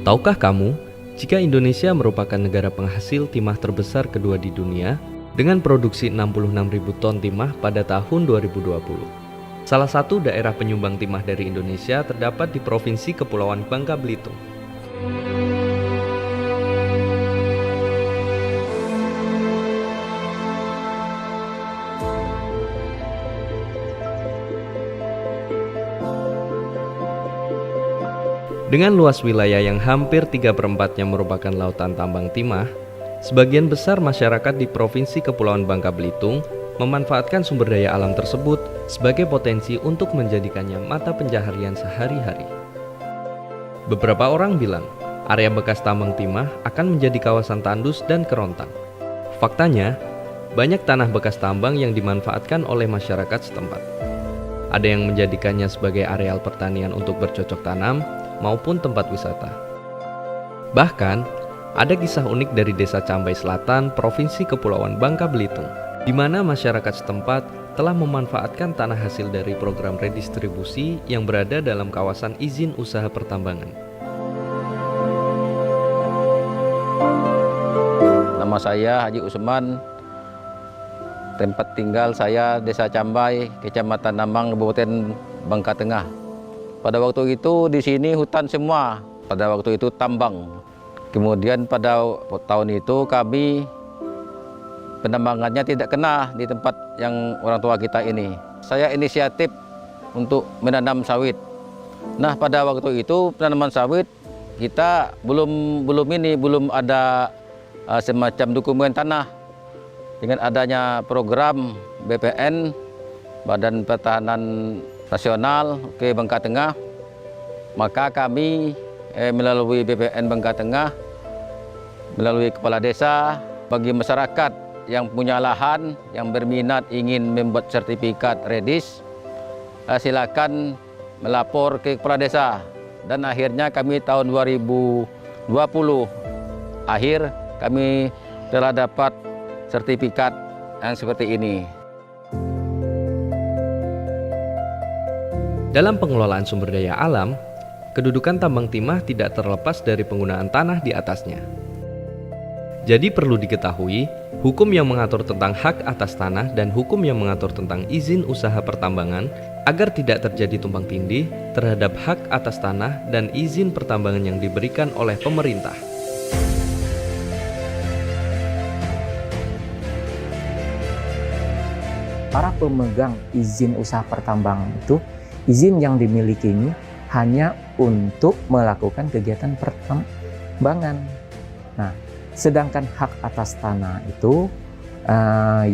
Tahukah kamu, jika Indonesia merupakan negara penghasil timah terbesar kedua di dunia dengan produksi 66.000 ton timah pada tahun 2020. Salah satu daerah penyumbang timah dari Indonesia terdapat di Provinsi Kepulauan Bangka Belitung. Dengan luas wilayah yang hampir 3/4-nya merupakan lautan tambang timah, sebagian besar masyarakat di Provinsi Kepulauan Bangka Belitung memanfaatkan sumber daya alam tersebut sebagai potensi untuk menjadikannya mata pencaharian sehari-hari. Beberapa orang bilang, area bekas tambang timah akan menjadi kawasan tandus dan kerontang. Faktanya, banyak tanah bekas tambang yang dimanfaatkan oleh masyarakat setempat. Ada yang menjadikannya sebagai areal pertanian untuk bercocok tanam, maupun tempat wisata. Bahkan, ada kisah unik dari Desa Cambai Selatan, Provinsi Kepulauan Bangka Belitung, di mana masyarakat setempat telah memanfaatkan tanah hasil dari program redistribusi yang berada dalam kawasan izin usaha pertambangan. Nama saya Haji Usman, tempat tinggal saya Desa Cambai, Kecamatan Namang, Kabupaten Bangka Tengah. Pada waktu itu di sini hutan semua, pada waktu itu tambang. Kemudian pada tahun itu kami penambangannya tidak kena di tempat yang orang tua kita ini. Saya inisiatif untuk menanam sawit. Nah, pada waktu itu penanaman sawit kita belum ada semacam dokumen tanah. Dengan adanya program BPN, Badan Pertahanan Nasional ke Bangka Tengah, maka kami melalui BPN Bangka Tengah, melalui kepala desa, bagi masyarakat yang punya lahan, yang berminat ingin membuat sertifikat redis, silakan melapor ke kepala desa. Dan akhirnya kami tahun 2020 akhir kami telah dapat sertifikat yang seperti ini. Dalam pengelolaan sumber daya alam, kedudukan tambang timah tidak terlepas dari penggunaan tanah di atasnya. Jadi perlu diketahui, hukum yang mengatur tentang hak atas tanah dan hukum yang mengatur tentang izin usaha pertambangan agar tidak terjadi tumpang tindih terhadap hak atas tanah dan izin pertambangan yang diberikan oleh pemerintah. Para pemegang izin usaha pertambangan itu, izin yang dimiliki ini hanya untuk melakukan kegiatan pertambangan. Nah, sedangkan hak atas tanah itu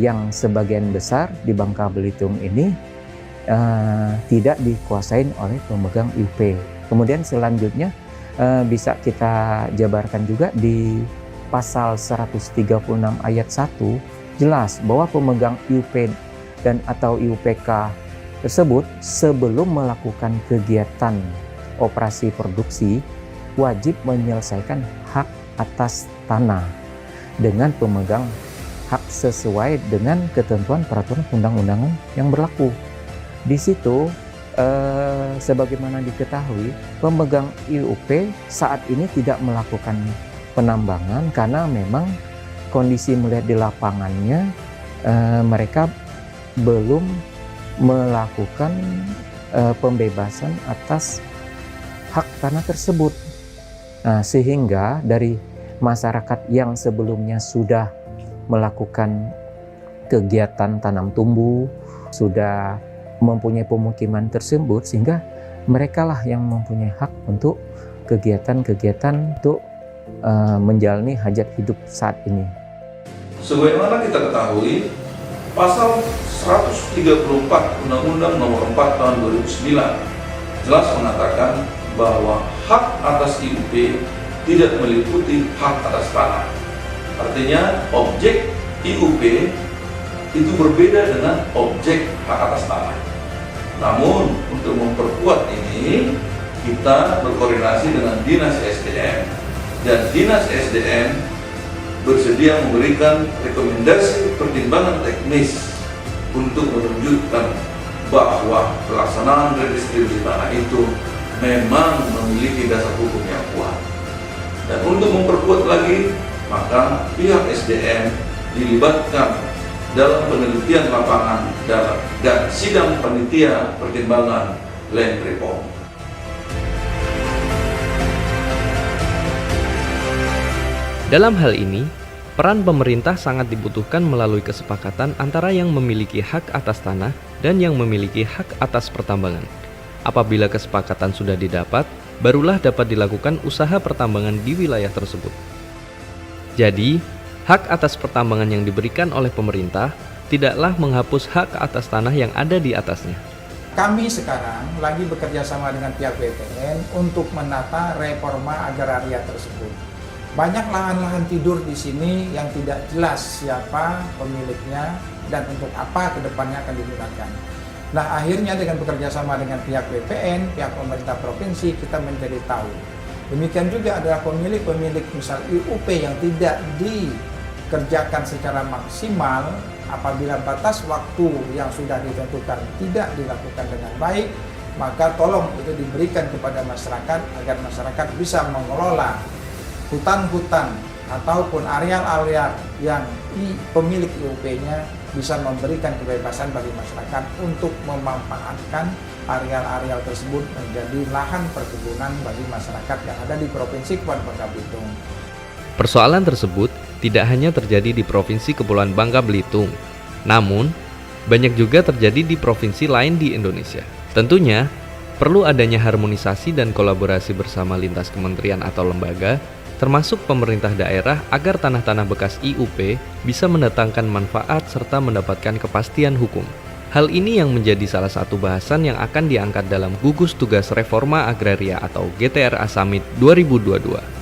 yang sebagian besar di Bangka Belitung ini tidak dikuasain oleh pemegang IUP. Kemudian selanjutnya bisa kita jabarkan juga di pasal 136 ayat 1 jelas bahwa pemegang IUP dan atau IUPK tersebut sebelum melakukan kegiatan operasi produksi wajib menyelesaikan hak atas tanah dengan pemegang hak sesuai dengan ketentuan peraturan undang-undangan yang berlaku. Di situ sebagaimana diketahui, pemegang IUP saat ini tidak melakukan penambangan karena memang kondisi melihat di lapangannya mereka belum melakukan pembebasan atas hak tanah tersebut. Nah, sehingga dari masyarakat yang sebelumnya sudah melakukan kegiatan tanam tumbuh, sudah mempunyai pemukiman tersebut, sehingga merekalah yang mempunyai hak untuk kegiatan-kegiatan untuk menjalani hajat hidup saat ini. Sebagaimana kita ketahui, Pasal 134 Undang-Undang Nomor 4 Tahun 2009 jelas mengatakan bahwa hak atas IUP tidak meliputi hak atas tanah. Artinya objek IUP itu berbeda dengan objek hak atas tanah. Namun untuk memperkuat ini, kita berkoordinasi dengan Dinas SDM, dan Dinas SDM bersedia memberikan rekomendasi pertimbangan teknis untuk menunjukkan bahwa pelaksanaan redistribusi tanah itu memang memiliki dasar hukum yang kuat. Dan untuk memperkuat lagi, maka pihak SDM dilibatkan dalam penelitian lapangan dan sidang panitia pertimbangan land reform. Dalam hal ini, peran pemerintah sangat dibutuhkan melalui kesepakatan antara yang memiliki hak atas tanah dan yang memiliki hak atas pertambangan. Apabila kesepakatan sudah didapat, barulah dapat dilakukan usaha pertambangan di wilayah tersebut. Jadi, hak atas pertambangan yang diberikan oleh pemerintah tidaklah menghapus hak atas tanah yang ada di atasnya. Kami sekarang lagi bekerja sama dengan pihak BPN untuk menata reforma agraria tersebut. Banyak lahan-lahan tidur di sini yang tidak jelas siapa pemiliknya dan untuk apa kedepannya akan digunakan. Nah, akhirnya dengan bekerja sama dengan pihak BPN, pihak pemerintah provinsi, kita menjadi tahu. Demikian juga adalah pemilik-pemilik misal IUP yang tidak dikerjakan secara maksimal, apabila batas waktu yang sudah ditentukan tidak dilakukan dengan baik, maka tolong itu diberikan kepada masyarakat agar masyarakat bisa mengelola hutan-hutan ataupun areal-areal yang pemilik IUP-nya bisa memberikan kebebasan bagi masyarakat untuk memanfaatkan areal-areal tersebut menjadi lahan perkebunan bagi masyarakat yang ada di Provinsi Kepulauan Bangka Belitung. Persoalan tersebut tidak hanya terjadi di Provinsi Kepulauan Bangka Belitung, namun banyak juga terjadi di provinsi lain di Indonesia. Tentunya, perlu adanya harmonisasi dan kolaborasi bersama lintas kementerian atau lembaga, termasuk pemerintah daerah agar tanah-tanah bekas IUP bisa mendatangkan manfaat serta mendapatkan kepastian hukum. Hal ini yang menjadi salah satu bahasan yang akan diangkat dalam Gugus Tugas Reforma Agraria atau GTRA Summit 2022.